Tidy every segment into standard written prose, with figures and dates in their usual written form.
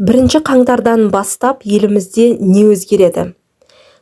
1 қаңтардан бастап елімізде не өзгереді?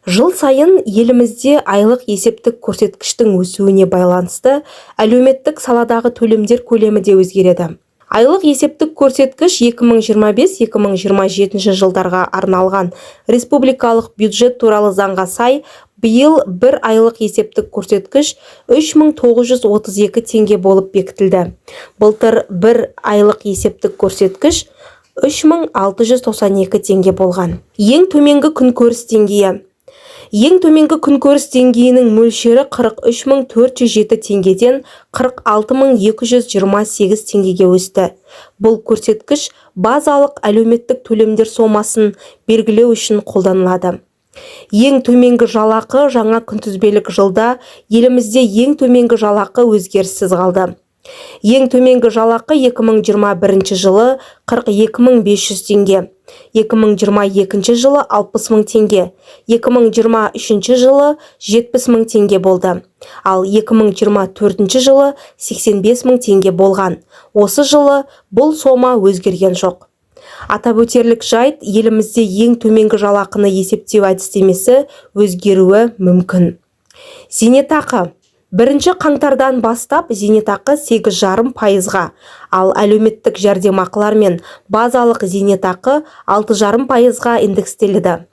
Жыл сайын елімізде айлық есептік көрсеткіштің өсуіне байланысты әлеуметтік саладағы төлемдер көлемі де өзгереді. Айлық есептік көрсеткіш 2025-2027 жылдарға арналған республикалық бюджет туралы заңға сай, биыл бір айлық есептік көрсеткіш 3932 теңге болып бекітілді. Былтыр бір айлық есептік көрсеткіш 3692 теңге болған. Ең төменгі күнкөріс деңгейі. Ең төменгі күнкөріс деңгейінің мөлшері 43407 теңгеден 46228 теңгеге өсті. Бұл көрсеткіш базалық әлеуметтік төлемдер сомасын белгілеу үшін қолданылады. Ең төменгі жалақы жаңа күнтізбелік жылда елімізде ең төменгі жалақы өзгеріссіз қалды. Ең төменгі жалақы 2021 жылы 42500 теңге, 2022 жылы 60000 теңге, 2023 жылы 70000 теңге болды, ал 2024 жылы 85000 теңге болған. Осы жылы бұл сома өзгерген жоқ. Атап өтерлік жайт, елімізде ең төменгі жалақыны есептеу әдістемесі өзгеруі мүмкін. Зейнетақы. 1 қаңтардан бастап зейнетақы 8,5%-ға, ал әлеуметтік жәрдемақылар мен базалық зейнетақы 6,5%-ға индекстеледі.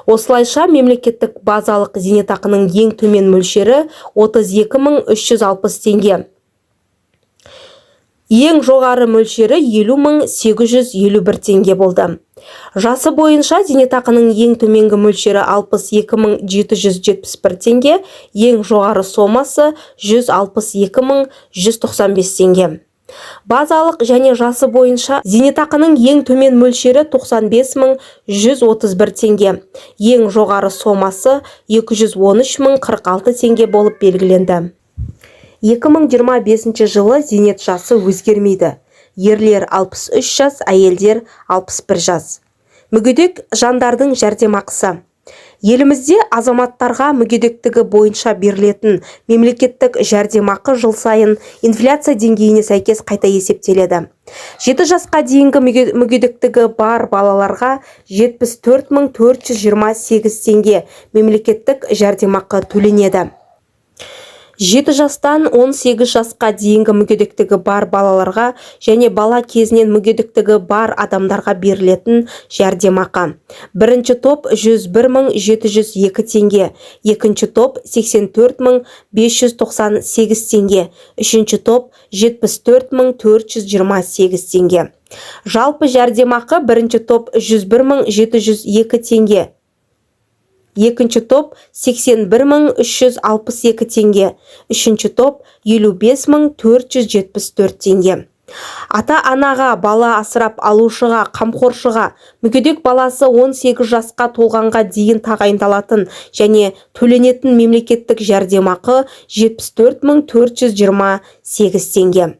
Осылайша мемлекеттік базалық зейнетақының ең төмен мөлшері 32360 теңге. Ең жоғары мөлшері 50851 теңге болды. Жасы бойынша зейнетақының ең төменгі мөлшері 62771 теңге, ең жоғары сомасы 162195 теңге. Базалық және жасы бойынша зейнетақының ең төмен мөлшері 95131 теңге, ең жоғары сомасы 213046 теңге болып белгіленді. 2025 жылы зейнет жасы өзгермейді. Ерлер 63 жас, әйелдер 61 жас. Мүгедек жандардың жәрдемақысы. Елімізде азаматтарға мүгедектігі бойынша берілетін мемлекеттік жәрдемақы жыл сайын инфляция деңгейіне сәйкес қайта есептеледі. 7 жасқа дейінгі мүгедектігі бар балаларға 74428 теңге мемлекеттік жәрдемақы төленеді. 7 жастан 18 жасқа дейінгі мүгедектігі бар балаларға және бала кезінен мүгедектігі бар адамдарға берілетін жәрдемақы. Бірінші топ 101702 теңге, екінші топ 84598 теңге, үшінші топ 74428 теңге. Жалпы жәрдемақы бірінші топ 101702 теңге. Екінші топ 81362 теңге, үшінші топ 55474 теңге. Ата-анаға, бала асырап алушыға, қамқоршыға, мүгедек баласы 18 жасқа толғанға дейін тағайындалатын және төленетін мемлекеттік жәрдемақы 74428 теңге.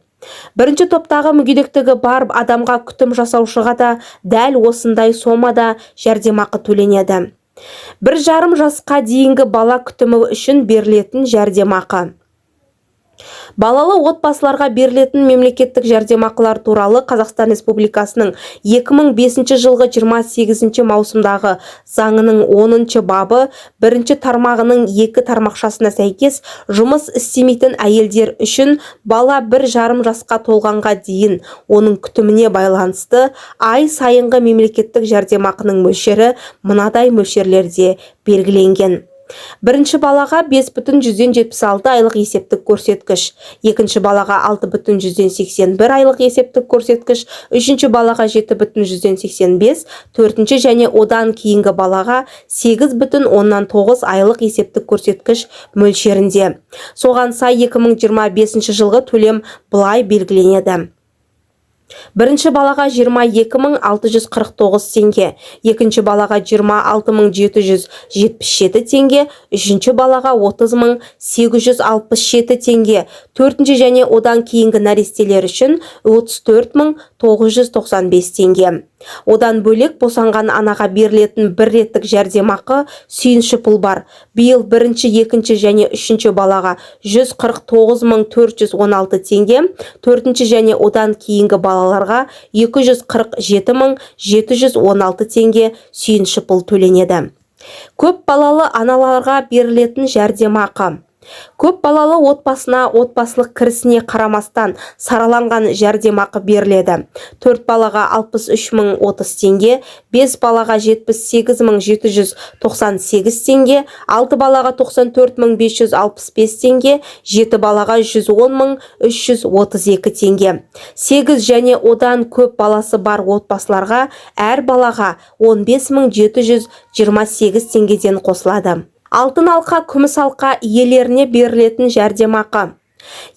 Бірінші топтағы мүгедектігі бар адамға күтім жасаушыға да дәл осындай сомада жәрдемақы төленеді. 1,5 жасқа дейінгі бала күтімі үшін берілетін жәрдемақы. Балалы отбасыларға берілетін мемлекеттік жәрдемақылар туралы Қазақстан Республикасының 2005 жылғы 28 маусымдағы заңының 10 бабы 1 тармағының 2 тармақшасына сәйкес жұмыс істемейтін әйелдер үшін бала 1,5 жасқа толғанға дейін оның күтіміне байланысты ай сайынғы мемлекеттік жәрдемақының мөлшері мынадай мөлшерлерде белгіленген. Бірінші балаға 5,176 айлық есептік көрсеткіш, екінші балаға 6,181 айлық есептік көрсеткіш, үшінші балаға 7,185, төртінші және одан кейінгі балаға 8,9 айлық есептік көрсеткіш мөлшерінде. Соған сай 2025 жылғы төлем былай белгіленеді. Бірінші балаға 22649 теңге, екінші балаға 26777 теңге, үшінші балаға 30867 теңге, төртінші және одан кейінгі нәрестелер үшін 34995 теңге. Одан бөлек босанған анаға берілетін бір реттік жәрдемақы сүйінші пұл бар. Биыл бірінші, екінші және үшінші балаға 149.416 теңге, төртінші және одан кейінгі балаларға 247.716 теңге сүйінші пұл төленеді. Көп балалы аналарға берілетін жәрдемақы. Көп балалы отбасына отбасылық кірісіне қарамастан сараланған жәрдемақы беріледі. 4 балаға 63.030 теңге, 5 балаға 78.798 теңге, 6 балаға 94.565 теңге, 7 балаға 110.332 теңге. 8 және одан көп баласы бар отбасыларға әр балаға 15.728 теңгеден қосылады. Алтын алқа, күміс алқа иелеріне берілетін жәрдемақы.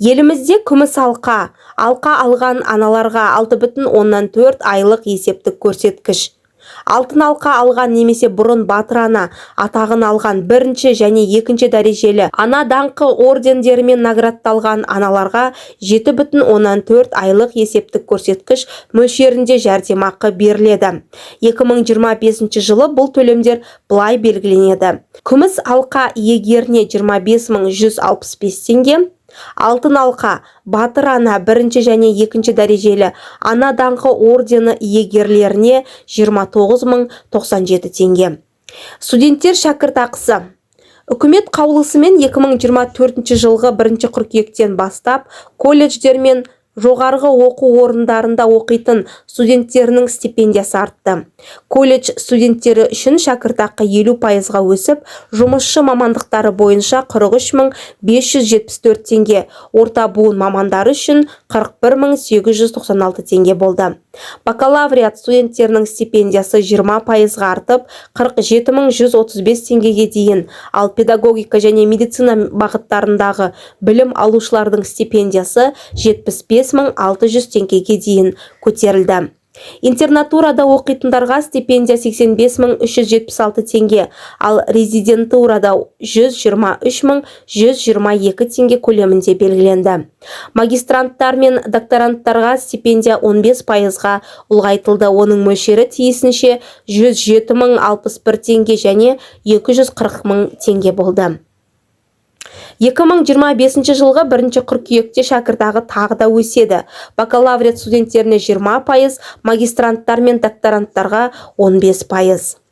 Елімізде күміс алқа алған аналарға 6,4 айлық есептік көрсеткіш. Алтын алқа алған немесе бұрын батыр ана атағын алған бірінші және екінші дәрежелі ана даңқы ордендерімен наградталған аналарға 7,4 айлық есептік көрсеткіш мөлшерінде жәрдемақы беріледі. 2025 жылы бұл төлемдер былай белгіленеді. Күміс алқа иегеріне 25.165 теңге. Алтын алқа батыр ана бірінші және екінші дәрежелі ана даңқы ордені иегерлеріне 29.097 теңге. Студенттер шәкіртақысы. Үкімет қаулысымен 2024 жылғы 1 қыркүйектен бастап колледждер мен жоғарғы оқу орындарында оқитын студенттерінің стипендиясы артты. Колледж студенттері үшін шәкіртақы 50%-ға өсіп, жұмысшы мамандықтары бойынша 43.574 теңге, орта буын мамандары үшін 41.896 теңге болды. Бакалавриат студенттерінің стипендиясы 20%-ға артып, 47.135 теңгеге дейін, ал педагогика және медицина бағыттарындағы білім алушылардың стипендиясы 75.600 теңгеге дейін көтерілді. Интернатурада оқитындарға стипендия 85.376 теңге, ал резидентурада 123.122 теңге көлемінде белгіленді. Магистранттар мен докторанттарға стипендия 15%-ға ұлғайтылды. Оның мөлшері тиісінше 107.061 теңге және 240.000 теңге болды. 2025 жылғы 1 қыркүйекте шәкіртақы тағы да өседі. Бакалавриат студенттеріне 20%, магистранттар мен докторанттарға 15%.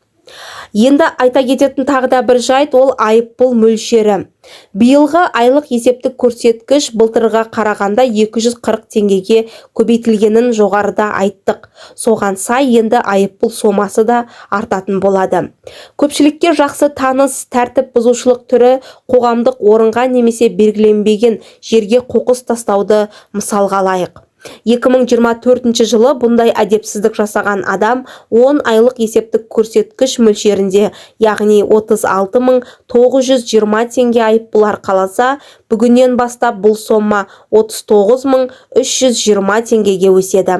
Енді айта кететін тағы да бір жайт, ол айыппұл мөлшері. Биылғы айлық есептік көрсеткіш былтырға қарағанда 240 теңгеге көбейтілгенін жоғарыда айттық. Соған сай енді айыппұл сомасы да артатын болады. Көпшілікке жақсы таныс тәртіп бұзушылық түрі қоғамдық орынға немесе белгіленбеген жерге қоқыс тастауды мысалға алайық. 2024 жылы бұндай әдепсіздік жасаған адам 10 айлық есептік көрсеткіш мөлшерінде, яғни 36.920 теңге айыппұл арқаласа, бүгіннен бастап бұл сомма 39.320 теңгеге өседі.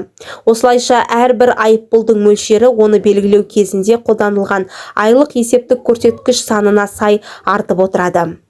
Осылайша әрбір айыппұлдың мөлшері оны белгілеу кезінде қолданылған айлық есептік көрсеткіш санына сай артып отырады.